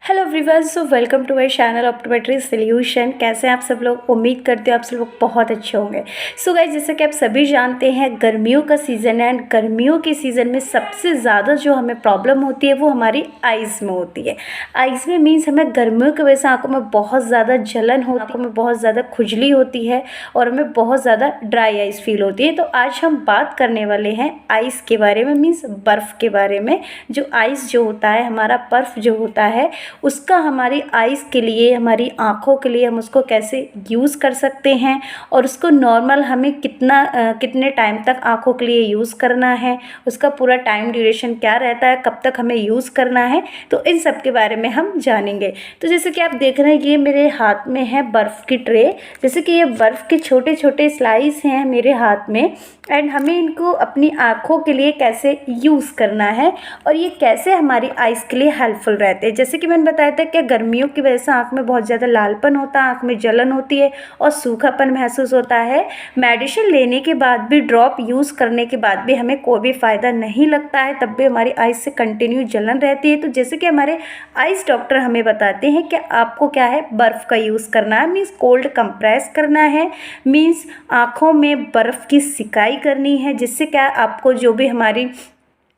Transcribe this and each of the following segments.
Hello everyone, so welcome to my channel optometry solution. कैसे हैं आप सब लोग? उम्मीद करते हो आप सब लोग बहुत अच्छे होंगे। सो गाइस, जैसे कि आप सभी जानते हैं गर्मियों का सीज़न है एंड गर्मियों के सीज़न में सबसे ज़्यादा जो हमें प्रॉब्लम होती है वो हमारी आइज़ में होती है। आइज़ में मीन्स हमें गर्मियों की वजह से आँखों में बहुत ज़्यादा जलन होती है, आँखों में बहुत ज़्यादा खुजली होती है और हमें बहुत ज़्यादा ड्राई आइज़ फील होती है। तो आज हम बात करने वाले हैं आइज़ के बारे में, मीन्स बर्फ़ के बारे में। जो आइज़ जो होता है, हमारा बर्फ़ जो होता है, उसका हमारी आइज़ के लिए, हमारी आँखों के लिए हम उसको कैसे यूज़ कर सकते हैं और उसको नॉर्मल हमें कितने टाइम तक आँखों के लिए यूज़ करना है, उसका पूरा टाइम ड्यूरेशन क्या रहता है, कब तक हमें यूज़ करना है, तो इन सब के बारे में हम जानेंगे। तो जैसे कि आप देख रहे हैं, ये मेरे हाथ में है बर्फ़ की ट्रे। जैसे कि ये बर्फ़ के छोटे छोटे स्लाइस हैं मेरे हाथ में एंड हमें इनको अपनी आँखों के लिए कैसे यूज़ करना है और ये कैसे हमारी आइज़ के लिए हेल्पफुल रहते हैं। जैसे कि मैंने बताया था कि गर्मियों की वजह से आँख में बहुत ज़्यादा लालपन होता है, आँख में जलन होती है और सूखापन महसूस होता है। मेडिसिन लेने के बाद भी, ड्रॉप यूज़ करने के बाद भी हमें कोई भी फ़ायदा नहीं लगता है, तब भी हमारी आइज़ से कंटिन्यू जलन रहती है। तो जैसे कि हमारे आइज़ डॉक्टर हमें बताते हैं कि आपको क्या है, बर्फ़ का यूज़ करना है, मीन्स कोल्ड कंप्रेस करना है, मीन्स आँखों में बर्फ़ की सिकाई करनी है, जिससे क्या आपको जो भी हमारी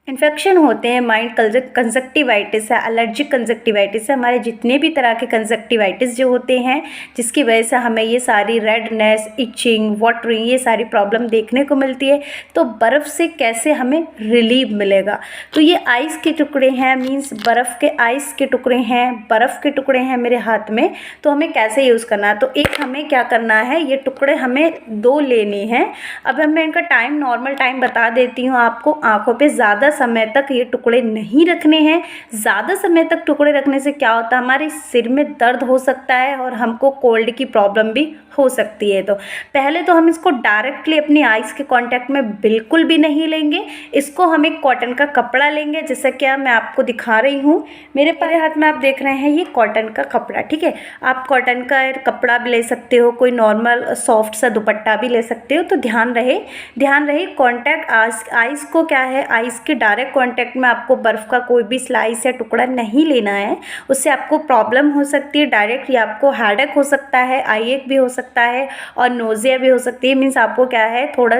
इन्फेक्शन होते हैं, माइल्ड कंजक्टिवाइटिस है, एलर्जिक कंजक्टिवाइटिस है, हमारे जितने भी तरह के कंजक्टिवाइटिस जो होते हैं, जिसकी वजह से हमें ये सारी रेडनेस, इचिंग, वाटरिंग, ये सारी प्रॉब्लम देखने को मिलती है। तो बर्फ़ से कैसे हमें रिलीफ मिलेगा? तो ये आइस के टुकड़े हैं, मीन्स बर्फ़ के आइस के टुकड़े हैं, बर्फ़ के टुकड़े हैं मेरे हाथ में। तो हमें कैसे यूज़ करना है? तो एक हमें क्या करना है, ये टुकड़े हमें 2 लेने हैं। अब मैं इनका टाइम, नॉर्मल टाइम बता देती हूँ आपको। आँखों पे ज़्यादा समय तक ये टुकड़े नहीं रखने हैं। ज़्यादा समय तक टुकड़े रखने से क्या होता है, हमारे सिर में दर्द हो सकता है और हमको कोल्ड की प्रॉब्लम भी हो सकती है। तो पहले तो हम इसको डायरेक्टली अपनी आइज़ के कांटेक्ट में बिल्कुल भी नहीं लेंगे। इसको हम एक कॉटन का कपड़ा लेंगे, जैसा कि मैं आपको दिखा रही हूँ। मेरे हाथ में आप देख रहे हैं, ये कॉटन का कपड़ा, ठीक है। आप कॉटन का कपड़ा भी ले सकते हो, कोई नॉर्मल सॉफ्ट सा दुपट्टा भी ले सकते हो। तो ध्यान रहे कॉन्टैक्ट आइज़ को क्या है, आइज़ के डायरेक्ट कांटेक्ट में आपको बर्फ़ का कोई भी स्लाइस या टुकड़ा नहीं लेना है। उससे आपको प्रॉब्लम हो सकती है डायरेक्ट, या आपको हेडेक हो सकता है, आई एक भी हो सकता है और नोज़िया भी हो सकती है। मीन्स आपको क्या है, थोड़ा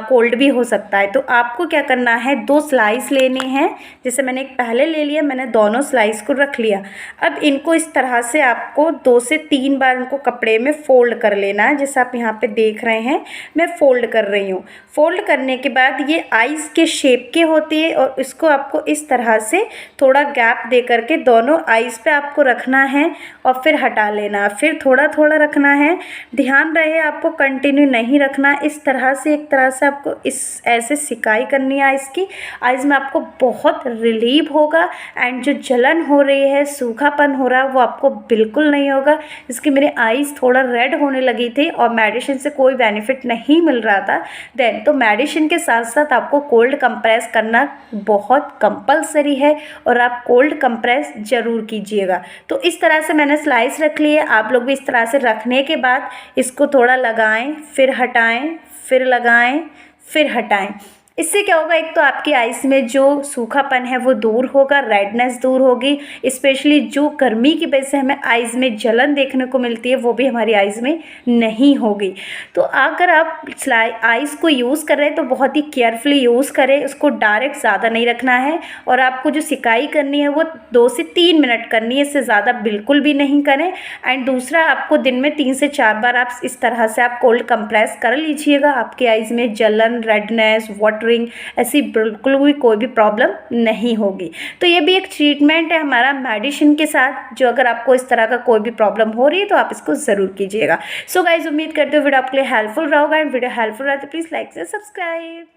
कोल्ड भी हो सकता है। तो आपको क्या करना है, 2 स्लाइस लेने हैं। जैसे मैंने एक पहले ले लिया, मैंने दोनों स्लाइस को रख लिया। अब इनको इस तरह से आपको 2 से 3 बार इनको कपड़े में फ़ोल्ड कर लेना है। जैसे आप यहाँ पे देख रहे हैं, मैं फ़ोल्ड कर रही हूँ। फ़ोल्ड करने के बाद ये आइज़ के शेप के होती है और इसको आपको इस तरह से थोड़ा गैप दे करके दोनों आइज़ पे आपको रखना है और फिर हटा लेना, फिर थोड़ा थोड़ा रखना है। ध्यान रहे आपको कंटिन्यू नहीं रखना। इस तरह से, एक तरह से आपको इस ऐसे सिकाई करनी है आइज़ की। आइज़ में आपको बहुत रिलीफ होगा एंड जो जलन हो रही है, सूखापन हो रहा है, वो आपको बिल्कुल नहीं होगा। इसकी मेरे आइज़ थोड़ा रेड होने लगी थी और मेडिसिन से कोई बेनिफिट नहीं मिल रहा था। देन तो मेडिसिन के साथ साथ आपको कोल्ड कंप्रेस करना बहुत कंपलसरी है और आप कोल्ड कंप्रेस ज़रूर कीजिएगा। तो इस तरह से मैंने स्लाइस रख ली है। आप लोग भी इस तरह से रखने के बाद इसको थोड़ा लगाएं, फिर हटाएं, फिर लगाएं, फिर हटाएं। इससे क्या होगा, एक तो आपकी आइज़ में जो सूखापन है वो दूर होगा, रेडनेस दूर होगी। स्पेशली जो गर्मी की वजह से हमें आइज़ में जलन देखने को मिलती है, वो भी हमारी आइज़ में नहीं होगी। तो अगर आप आइज़ को यूज़ कर रहे हैं तो बहुत ही केयरफुली यूज़ करें। उसको डायरेक्ट ज़्यादा नहीं रखना है और आपको जो सिकाई करनी है वो 2 से 3 मिनट करनी है, इससे ज़्यादा बिल्कुल भी नहीं करें। एंड दूसरा, आपको दिन में 3 से 4 बार आप इस तरह से आप कोल्ड कंप्रेस कर लीजिएगा। आपकी आइज़ में जलन, रेडनेस, वाटरिंग, ऐसी बिल्कुल भी कोई भी प्रॉब्लम नहीं होगी। तो ये भी एक ट्रीटमेंट है हमारा मेडिसिन के साथ, जो अगर आपको इस तरह का कोई भी प्रॉब्लम हो रही है तो आप इसको ज़रूर कीजिएगा। सो गाइज, उम्मीद करते हो वीडियो आपके लिए हेल्पफुल रहा होगा एंड वीडियो हेल्पफुल रहा तो प्लीज़ लाइक से सब्सक्राइब।